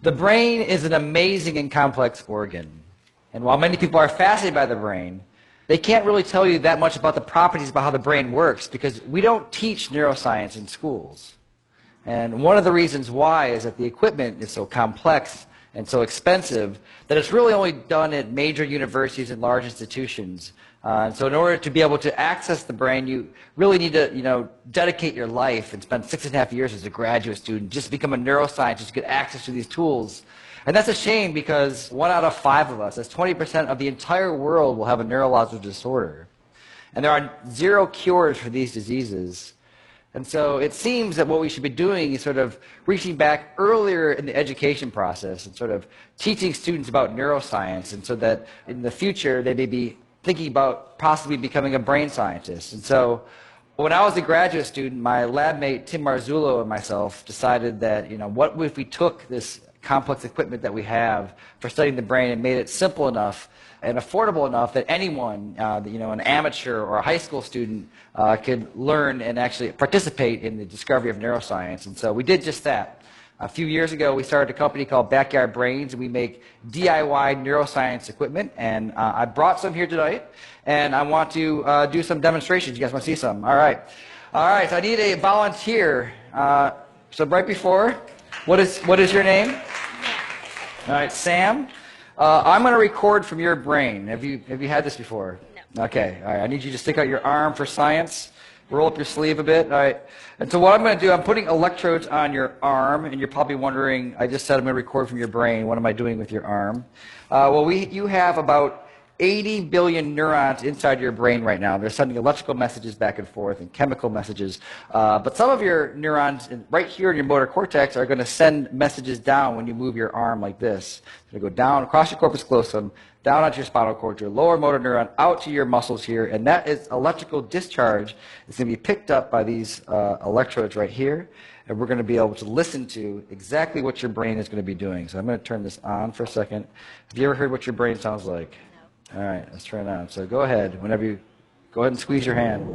The brain is an amazing and complex organ. And while many people are fascinated by the brain, they can't really tell you that much about the properties about how the brain works because we don't teach neuroscience in schools. And one of the reasons why is that the equipment is so complex and so expensive that it's really only done at major universities and large institutions. And so in order to be able to access the brain, you really need to dedicate your life and spend 6.5 years as a graduate student just to become a neuroscientist to get access to these tools. And that's a shame because 1 out of 5 of us, that's 20% of the entire world, will have a neurological disorder. And there are 0 cures for these diseases. And so it seems that what we should be doing is sort of reaching back earlier in the education process and sort of teaching students about neuroscience, and so that in the future they may be thinking about possibly becoming a brain scientist. And so when I was a graduate student, my lab mate Tim Marzullo and myself decided that, what if we took this complex equipment that we have for studying the brain and made it simple enough and affordable enough that anyone, an amateur or a high school student, could learn and actually participate in the discovery of neuroscience. And so we did just that. A few years ago, we started a company called Backyard Brains, and we make DIY neuroscience equipment. And I brought some here tonight, and I want to do some demonstrations. You guys want to see some? All right. All right, so I need a volunteer. So right before, what is your name? All right, Sam. I'm going to record from your brain. Have you had this before? No. Okay. All right. I need you to stick out your arm for science. Roll up your sleeve a bit. All right. And so what I'm going to do, I'm putting electrodes on your arm, and you're probably wondering, I just said I'm going to record from your brain. What am I doing with your arm? You have about 80 billion neurons inside your brain right now. They're sending electrical messages back and forth and chemical messages. But some of your neurons right here in your motor cortex are going to send messages down when you move your arm like this. It's going to go down across your corpus callosum, down onto your spinal cord, your lower motor neuron, out to your muscles here, and that is electrical discharge. It's going to be picked up by these electrodes right here, and we're going to be able to listen to exactly what your brain is going to be doing. So I'm going to turn this on for a second. Have you ever heard what your brain sounds like? No. All right, let's turn it on. So go ahead. Whenever you go ahead and squeeze your hand.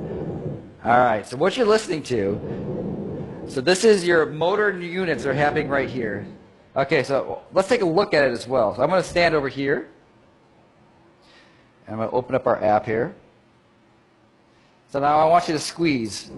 All right, so what you're listening to, so this is your motor units that are happening right here. Okay, so let's take a look at it as well. So I'm going to stand over here. I'm going to open up our app here. So now I want you to squeeze.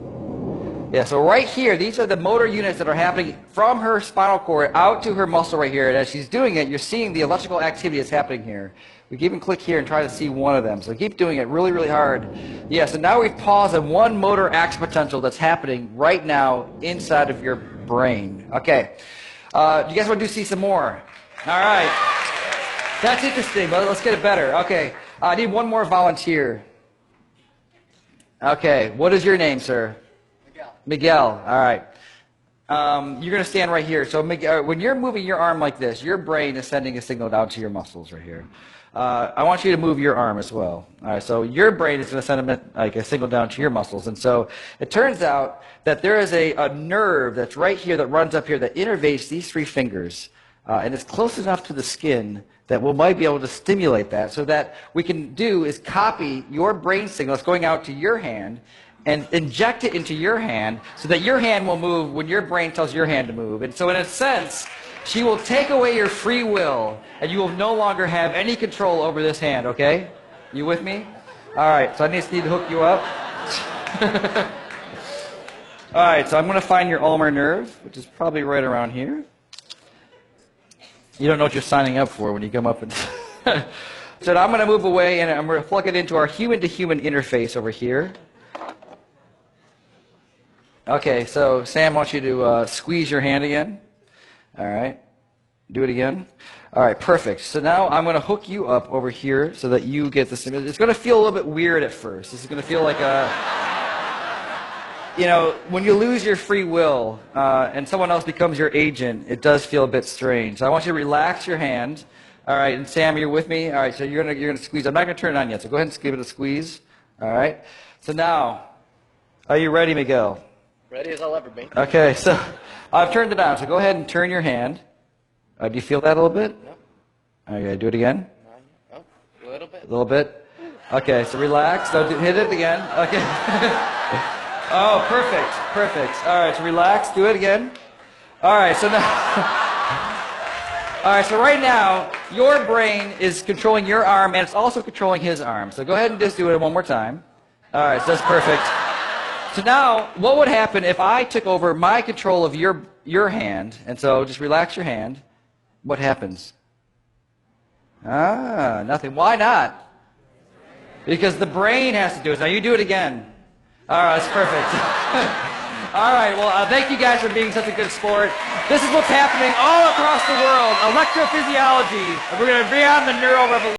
Yeah, so right here, these are the motor units that are happening from her spinal cord out to her muscle right here. And as she's doing it, you're seeing the electrical activity that's happening here. We can even click here and try to see one of them. So keep doing it really, really hard. Yeah, so now we've paused on one motor action potential that's happening right now inside of your brain. Okay. Do you guys want to see some more? All right. That's interesting, but let's get it better. Okay. I need one more volunteer. Okay, what is your name, sir? Miguel. Miguel, all right. You're going to stand right here. So Miguel, when you're moving your arm like this, your brain is sending a signal down to your muscles right here. I want you to move your arm as well. All right, so your brain is going to send a signal down to your muscles. And so it turns out that there is a nerve that's right here that runs up here that innervates these 3 fingers. And it's close enough to the skin that we might be able to stimulate that. So that we can do is copy your brain signal that's going out to your hand and inject it into your hand so that your hand will move when your brain tells your hand to move. And so in a sense, she will take away your free will, and you will no longer have any control over this hand, okay? You with me? All right, so I just need to hook you up. All right, so I'm going to find your ulnar nerve, which is probably right around here. You don't know what you're signing up for when you come up and... So now I'm going to move away, and I'm going to plug it into our human-to-human interface over here. Okay, so Sam wants you to squeeze your hand again. All right. Do it again. All right, perfect. So now I'm going to hook you up over here so that you get this. It's going to feel a little bit weird at first. This is going to feel like a... when you lose your free will and someone else becomes your agent, it does feel a bit strange. So I want you to relax your hand. All right, and Sam, you're with me? All right, so you're gonna squeeze. I'm not going to turn it on yet, so go ahead and give it a squeeze. All right. So now, are you ready, Miguel? Ready as I'll ever be. Okay, so I've turned it on, so go ahead and turn your hand. Do you feel that a little bit? No. Okay, do it again. Oh, a little bit. A little bit? Okay, so relax. Don't hit it again. Okay. Oh, perfect, perfect. All right, so relax. Do it again. All right, so now... All right, so right now, your brain is controlling your arm, and it's also controlling his arm. So go ahead and just do it one more time. All right, so that's perfect. So now, what would happen if I took over my control of your hand? And so just relax your hand. What happens? Ah, nothing. Why not? Because the brain has to do it. Now you do it again. All right, that's perfect. All right, well, thank you guys for being such a good sport. This is what's happening all across the world, electrophysiology. We're going to be on the neural revolution.